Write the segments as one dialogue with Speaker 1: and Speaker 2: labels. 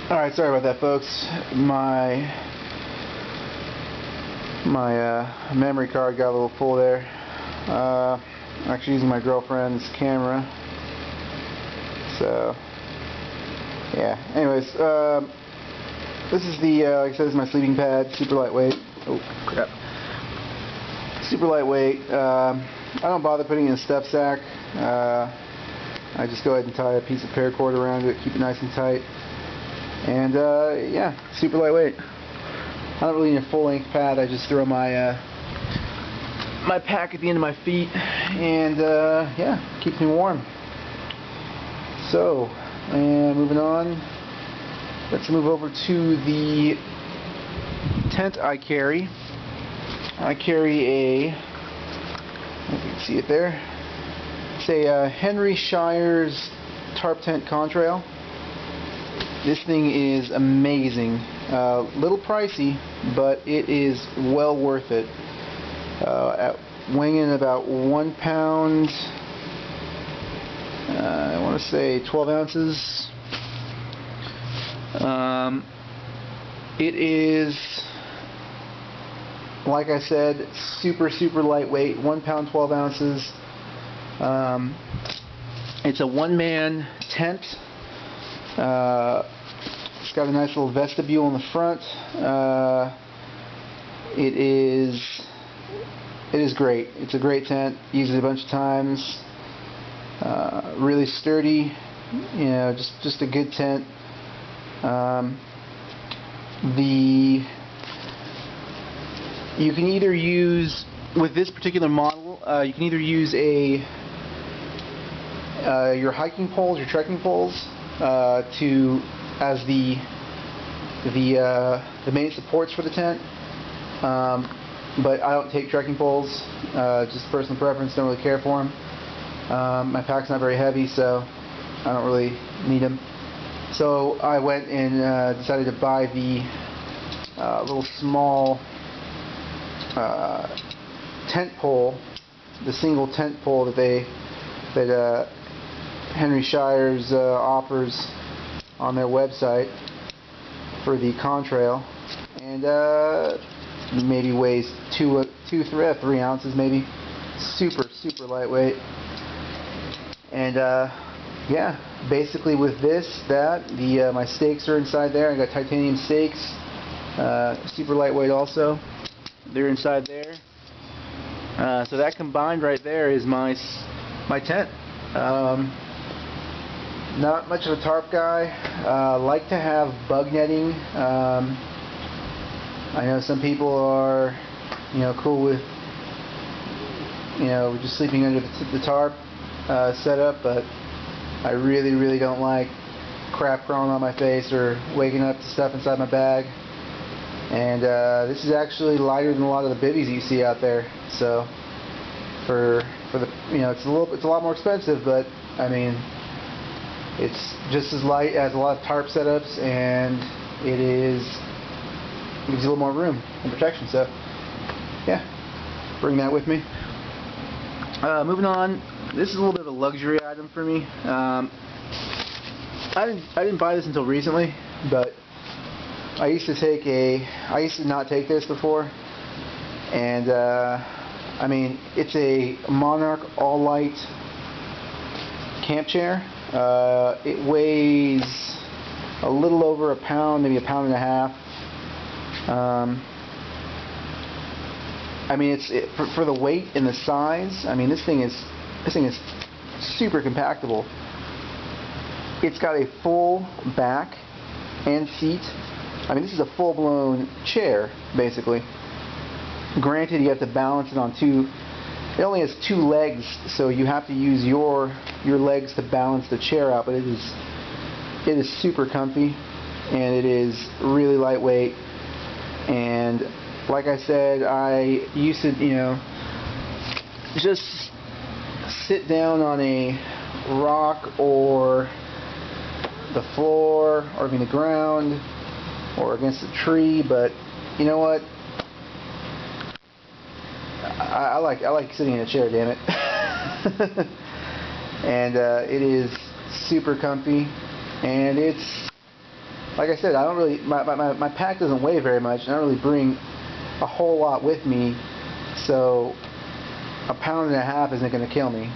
Speaker 1: Alright, sorry about that, folks. My memory card got a little full there. I'm actually using my girlfriend's camera. So, yeah. Anyways, this is the, like I said, this is my sleeping pad, super lightweight. Oh, crap. Super lightweight. I don't bother putting it in a stuff sack. I just go ahead and tie a piece of paracord around it, keep it nice and tight. And yeah, super lightweight. I don't really need a full-length pad. I just throw my my pack at the end of my feet, and yeah, keeps me warm. So, and moving on, let's move over to the tent I carry. I carry a, if you can see it there, it's a Henry Shire's tarp tent contrail. This thing is amazing. Little pricey, but it is well worth it. At weighing about 1 pound, I want to say 12 ounces. It is, like I said, super lightweight. 1 pound, 12 ounces. It's a one-man tent. It's got a nice little vestibule in the front. It is great. It's a great tent. Used it a bunch of times. Really sturdy. You know, just a good tent. You can either use, with this particular model, you can either use your hiking poles, your trekking poles, as the main supports for the tent. But I don't take trekking poles, just personal preference, don't really care for them. My pack's not very heavy, so I don't really need them. So I went and decided to buy the little small tent pole, the single tent pole that Henry Shire's offers on their website for the contrail, and maybe weighs 3 ounces maybe. Super lightweight. And yeah, basically with this, my stakes are inside there. I got titanium stakes, super lightweight also. They're inside there. So that combined right there is my tent. Not much of a tarp guy. Like to have bug netting. I know some people are, cool with, just sleeping under the tarp setup, but I really don't like crap crawling on my face or waking up to stuff inside my bag. And this is actually lighter than a lot of the bivvies you see out there. So for the, it's a lot more expensive, but I mean, it's just as light as a lot of tarp setups, and it gives you a little more room and protection. So yeah, bring that with me. Moving on, this is a little bit of a luxury item for me. I didn't buy this until recently, but I used to not take this before, and I mean, it's a Monarch All-Light camp chair. It weighs a little over a pound, maybe a pound and a half. I mean, for the weight and the size. I mean, this thing is super compactable. It's got a full back and seat. I mean, this is a full-blown chair, basically. Granted, you have to balance it on it only has 2 legs, so you have to use your legs to balance the chair out, but it is super comfy, and it is really lightweight. And like I said, I used to, just sit down on a rock or the floor, or even the ground, or against a tree, but you know what? I like sitting in a chair, damn it. And it is super comfy, and it's like I said, I don't really, my pack doesn't weigh very much, and I don't really bring a whole lot with me, so a pound and a half isn't going to kill me.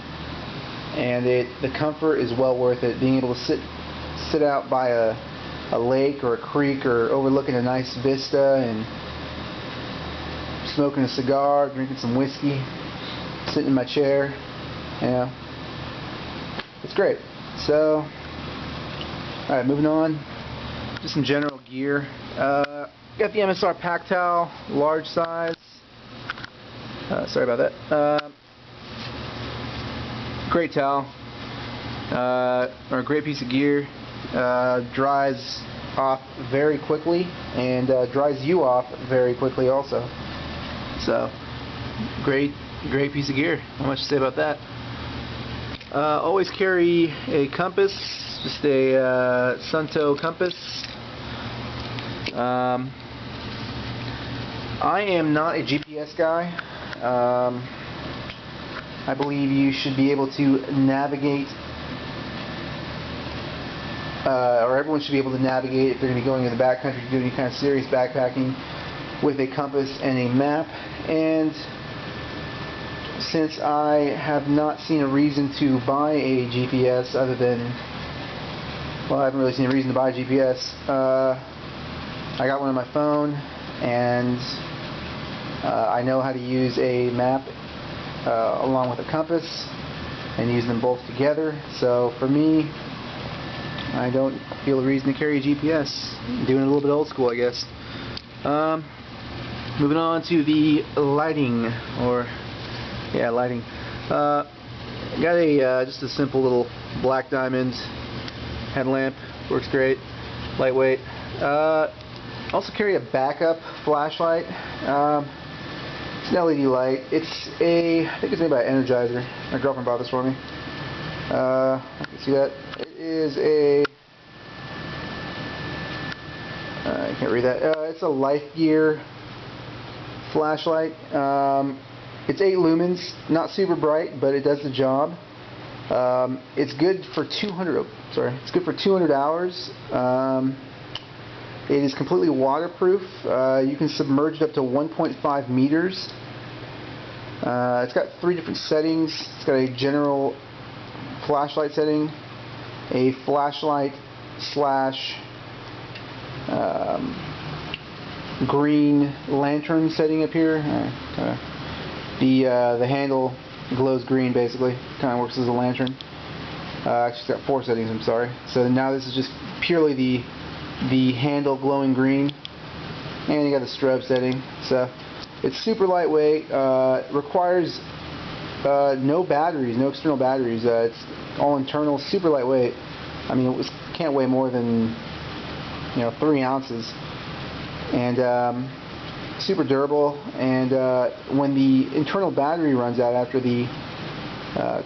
Speaker 1: And the comfort is well worth it. Being able to sit out by a lake or a creek or overlooking a nice vista and smoking a cigar, drinking some whiskey, sitting in my chair, it's great. So, alright, moving on. Just some general gear. Got the MSR pack towel, large size. Sorry about that. Great towel, or a great piece of gear. Dries off very quickly and dries you off very quickly also. So, great piece of gear. Not much to say about that. Always carry a compass, just a Suunto compass. I am not a GPS guy. I believe you should be able to navigate, or everyone should be able to navigate if they're going to be going in the backcountry, doing any kind of serious backpacking, with a compass and a map. And since I have not seen a reason to buy a GPS other than, well, I haven't really seen a reason to buy a GPS, I got one on my phone, and I know how to use a map along with a compass and use them both together. So for me, I don't feel a reason to carry a GPS. I'm doing it a little bit old school, I guess. Moving on to the lighting, lighting. Got a just a simple little black diamond headlamp. Works great, lightweight. Also carry a backup flashlight. It's an LED light. I think it's made by Energizer. My girlfriend bought this for me. I can see that. It is I can't read that. It's a LifeGear flashlight. It's 8 lumens, not super bright, but it does the job. It's good for 200. It's good for 200 hours. It is completely waterproof. You can submerge it up to 1.5 meters. It's got 3 different settings. It's got a general flashlight setting, a flashlight slash green lantern setting up here. The handle glows green, basically. Kind of works as a lantern. Actually, it's got 4 settings. I'm sorry. So now this is just purely the handle glowing green, and you got the strobe setting. So it's super lightweight. Requires no batteries, no external batteries. It's all internal, super lightweight. I mean, can't weigh more than 3 ounces, and super durable. And when the internal battery runs out after the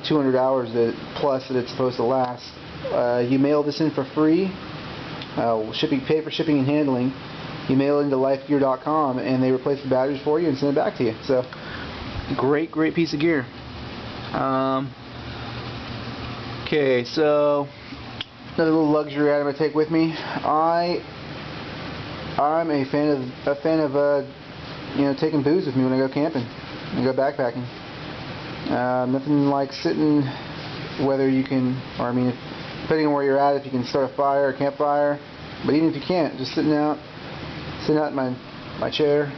Speaker 1: 200 hours plus that it's supposed to last, you mail this in for free. Pay for shipping and handling. You mail it into lifegear.com and they replace the batteries for you and send it back to you. So great piece of gear. Okay, so another little luxury item I take with me. I'm a fan of taking booze with me when I go camping and go backpacking. Nothing like sitting, whether you can, or I mean, depending on where you're at, if you can start a fire, a campfire, but even if you can't, just sitting out in my chair,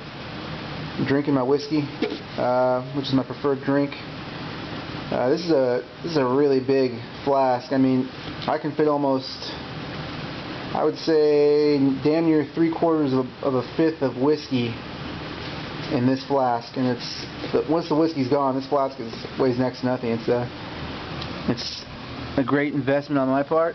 Speaker 1: drinking my whiskey, which is my preferred drink. This is a really big flask. I mean, I can fit almost, I would say, damn near 3/4 of a fifth of whiskey in this flask, and once the whiskey's gone, this flask weighs next to nothing. It's a great investment on my part.